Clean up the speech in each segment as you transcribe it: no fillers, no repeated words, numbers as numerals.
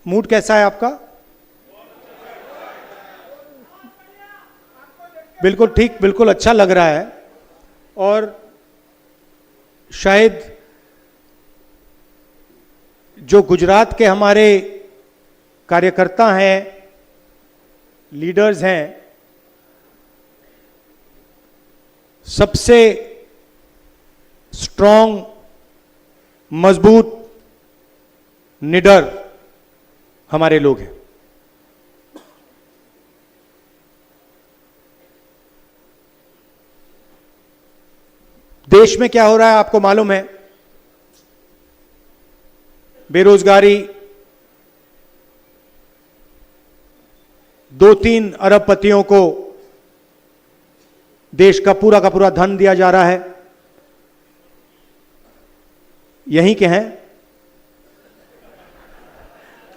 Mood कैसा है आपका? बिल्कुल ठीक, बिल्कुल अच्छा लग रहा है। और शायद जो गुजरात के हमारे कार्यकर्ता हैं, लीडर्स हैं, सबसे स्ट्रांग, मजबूत, निडर हमारे लोग हैं। देश में क्या हो रहा है आपको मालूम है। बेरोजगारी 2-3 अरबपतियों को देश का पूरा धन दिया जा रहा है। यहीं के हैं,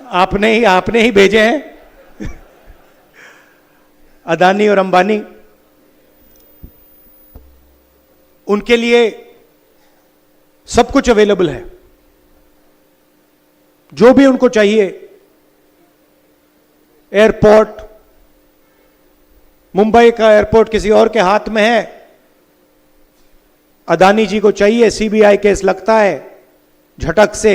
आपने ही भेजे हैं अदानी और अंबानी। उनके लिए सब कुछ अवेलेबल है, जो भी उनको चाहिए। एयरपोर्ट, मुंबई का एयरपोर्ट किसी और के हाथ में है, अदानी जी को चाहिए, सीबीआई केस लगता है, झटक से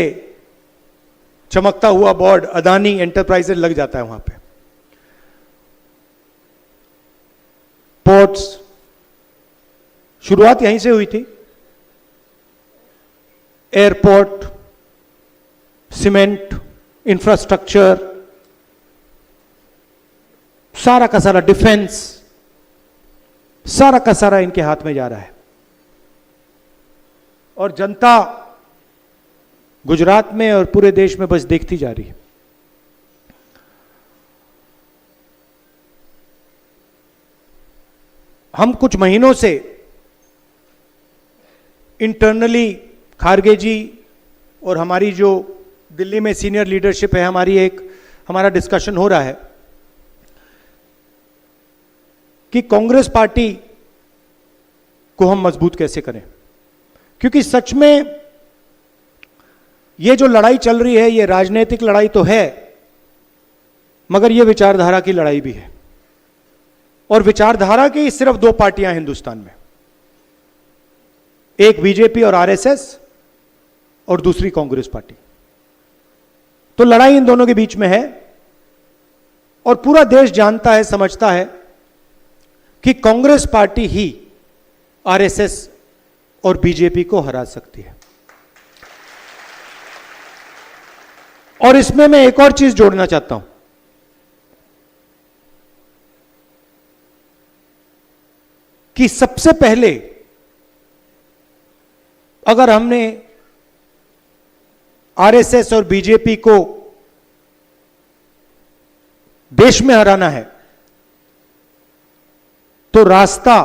चमकता हुआ बोर्ड अदानी एंटरप्राइजेज लग जाता है वहां पे। पोर्ट्स, शुरुआत यहीं से हुई थी। एयरपोर्ट, सीमेंट, इंफ्रास्ट्रक्चर, सारा का सारा डिफेंस, सारा का सारा इनके हाथ में जा रहा है। और जनता गुजरात में और पूरे देश में बस देखती जा रही है। हम कुछ महीनों से इंटरनली खारगे जी और हमारी जो दिल्ली में सीनियर लीडरशिप है, हमारा डिस्कशन हो रहा है कि कांग्रेस पार्टी को हम मजबूत कैसे करें। क्योंकि सच में ये जो लड़ाई चल रही है, ये राजनीतिक लड़ाई तो है, मगर ये विचारधारा की लड़ाई भी है। और विचारधारा की सिर्फ 2 पार्टियां हिंदुस्तान में, एक बीजेपी और आरएसएस और दूसरी कांग्रेस पार्टी। तो लड़ाई इन दोनों के बीच में है। और पूरा देश जानता है, समझता है कि कांग्रेस पार्टी ही आरएसएस और बीजेपी को हरा सकती है। और इसमें मैं एक और चीज जोड़ना चाहता हूं कि सबसे पहले अगर हमने आरएसएस और बीजेपी को देश में हराना है, तो रास्ता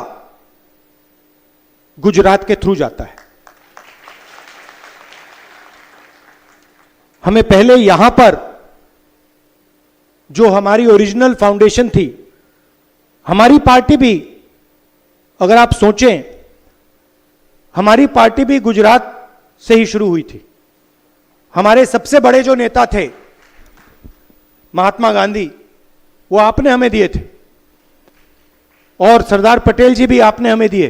गुजरात के थ्रू जाता है। हमें पहले यहां पर जो हमारी ओरिजिनल फाउंडेशन थी, हमारी पार्टी भी, अगर आप सोचें, हमारी पार्टी भी गुजरात से ही शुरू हुई थी। हमारे सबसे बड़े जो नेता थे महात्मा गांधी, वो आपने हमें दिए थे, और सरदार पटेल जी भी आपने हमें दिए।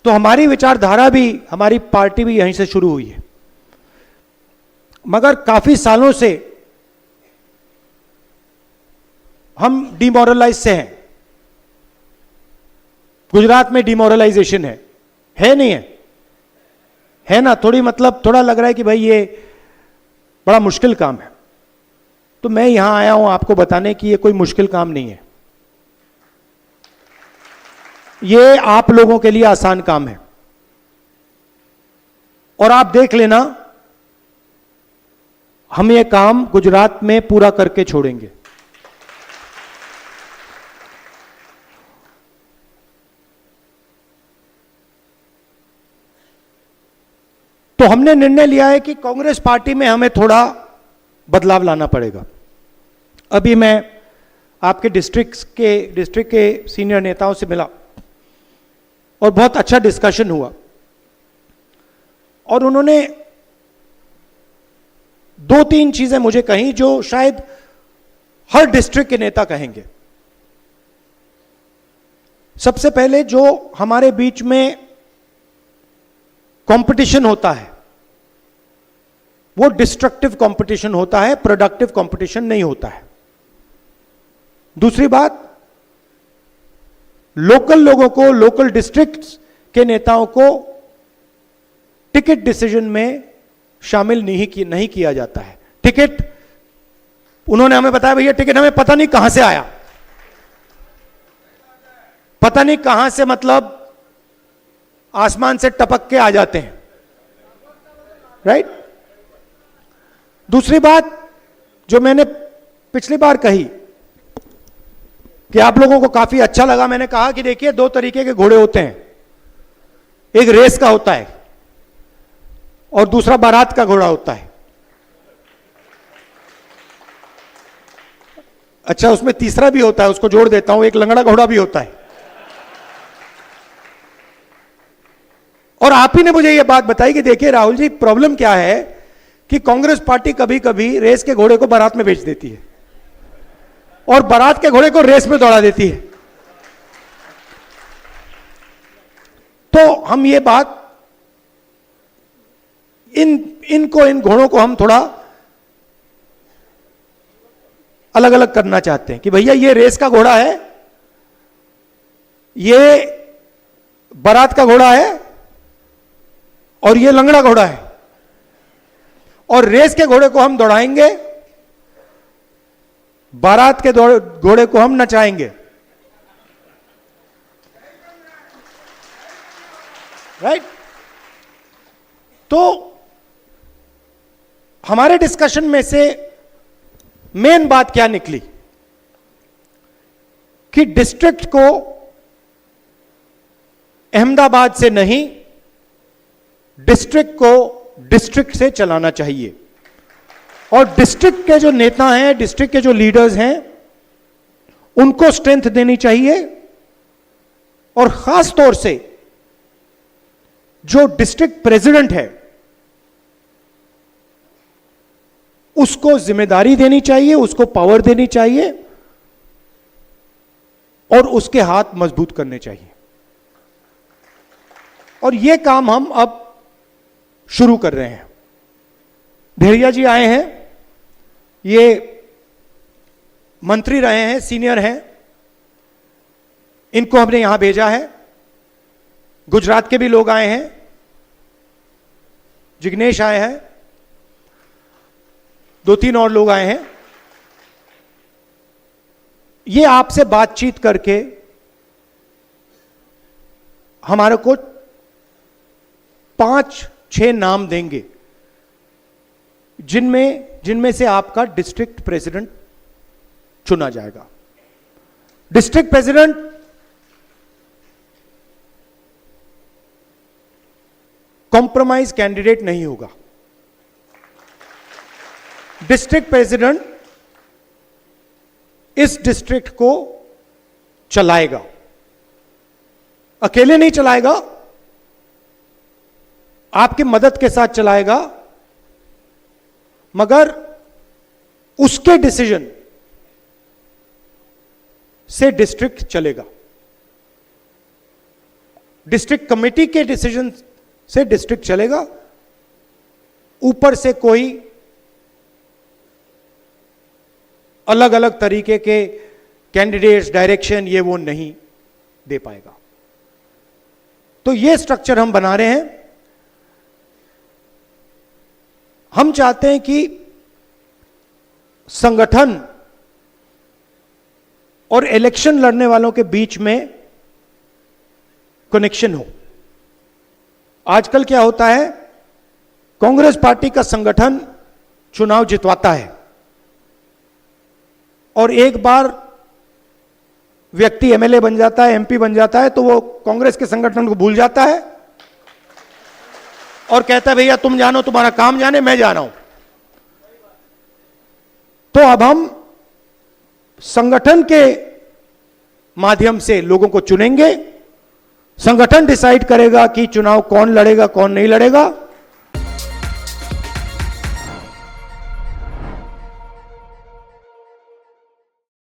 तो हमारी विचारधारा भी, हमारी पार्टी भी यहीं से शुरू हुई है। मगर काफी सालों से हम डिमोरलाइज से हैं। गुजरात में डिमोरलाइजेशन है नहीं है ना? थोड़ा लग रहा है कि भाई ये बड़ा मुश्किल काम है। तो मैं यहां आया हूं आपको बताने कि ये कोई मुश्किल काम नहीं है। ये आप लोगों के लिए आसान काम है। और आप देख लेना, हम ये काम गुजरात में पूरा करके छोड़ेंगे। तो हमने निर्णय लिया है कि कांग्रेस पार्टी में हमें थोड़ा बदलाव लाना पड़ेगा। अभी मैं आपके डिस्ट्रिक्ट के सीनियर नेताओं से मिला और बहुत अच्छा डिस्कशन हुआ। और उन्होंने दो तीन चीजें मुझे कहीं जो शायद हर डिस्ट्रिक्ट के नेता कहेंगे। सबसे पहले जो हमारे बीच में कंपटीशन होता है वो डिस्ट्रक्टिव कंपटीशन होता है, प्रोडक्टिव कंपटीशन नहीं होता है। दूसरी बात, लोकल लोगों को, लोकल डिस्ट्रिक्ट्स के नेताओं को टिकट डिसीजन में शामिल नहीं किया जाता है। टिकट, उन्होंने हमें बताया भैया टिकट हमें पता नहीं कहां से आया, पता नहीं कहां से, मतलब आसमान से टपक के आ जाते हैं, राइट। दूसरी बात जो मैंने पिछली बार कही कि आप लोगों को काफी अच्छा लगा, मैंने कहा कि देखिए दो तरीके के घोड़े होते हैं, एक रेस का होता है और दूसरा बारात का घोड़ा होता है। अच्छा, उसमें तीसरा भी होता है, उसको जोड़ देता हूं, एक लंगड़ा घोड़ा भी होता है। और आप ही ने मुझे यह बात बताई कि देखिए राहुल जी, प्रॉब्लम क्या है कि कांग्रेस पार्टी कभी कभी रेस के घोड़े को बारात में बेच देती है और बारात के घोड़े को रेस में दौड़ा देती है। तो हम ये बात इन घोड़ों को हम थोड़ा अलग अलग करना चाहते हैं कि भैया ये रेस का घोड़ा है, ये बारात का घोड़ा है और ये लंगड़ा घोड़ा है, और रेस के घोड़े को हम दौड़ाएंगे, बारात के घोड़े को हम नचाएंगे, राइट। तो हमारे डिस्कशन में से मेन बात क्या निकली कि डिस्ट्रिक्ट को अहमदाबाद से नहीं, डिस्ट्रिक्ट को डिस्ट्रिक्ट से चलाना चाहिए, और डिस्ट्रिक्ट के जो नेता हैं, डिस्ट्रिक्ट के जो लीडर्स हैं, उनको स्ट्रेंथ देनी चाहिए, और खास तौर से जो डिस्ट्रिक्ट प्रेसिडेंट है उसको जिम्मेदारी देनी चाहिए, उसको पावर देनी चाहिए और उसके हाथ मजबूत करने चाहिए। और यह काम हम अब शुरू कर रहे हैं। भेड़िया जी आए हैं, ये मंत्री रहे हैं, सीनियर हैं, इनको हमने यहां भेजा है। गुजरात के भी लोग आए हैं, जिग्नेश आए हैं, दो तीन और लोग आए हैं। ये आपसे बातचीत करके हमारे को 5-6 नाम देंगे जिनमें से आपका डिस्ट्रिक्ट प्रेसिडेंट चुना जाएगा। डिस्ट्रिक्ट प्रेसिडेंट कॉम्प्रोमाइज कैंडिडेट नहीं होगा। डिस्ट्रिक्ट प्रेसिडेंट इस डिस्ट्रिक्ट को चलाएगा, अकेले नहीं चलाएगा, आपकी मदद के साथ चलाएगा, मगर उसके डिसीजन से डिस्ट्रिक्ट चलेगा। डिस्ट्रिक्ट कमेटी के डिसीजन से डिस्ट्रिक्ट चलेगा, ऊपर से कोई अलग अलग तरीके के कैंडिडेट्स, डायरेक्शन, ये वो नहीं दे पाएगा। तो ये स्ट्रक्चर हम बना रहे हैं। हम चाहते हैं कि संगठन और इलेक्शन लड़ने वालों के बीच में कनेक्शन हो। आजकल क्या होता है, कांग्रेस पार्टी का संगठन चुनाव जितवाता है और एक बार व्यक्ति एमएलए बन जाता है, एमपी बन जाता है, तो वो कांग्रेस के संगठन को भूल जाता है और कहता है भैया तुम जानो, तुम्हारा काम जाने, मैं जा रहा हूं। तो अब हम संगठन के माध्यम से लोगों को चुनेंगे, संगठन डिसाइड करेगा कि चुनाव कौन लड़ेगा, कौन नहीं लड़ेगा।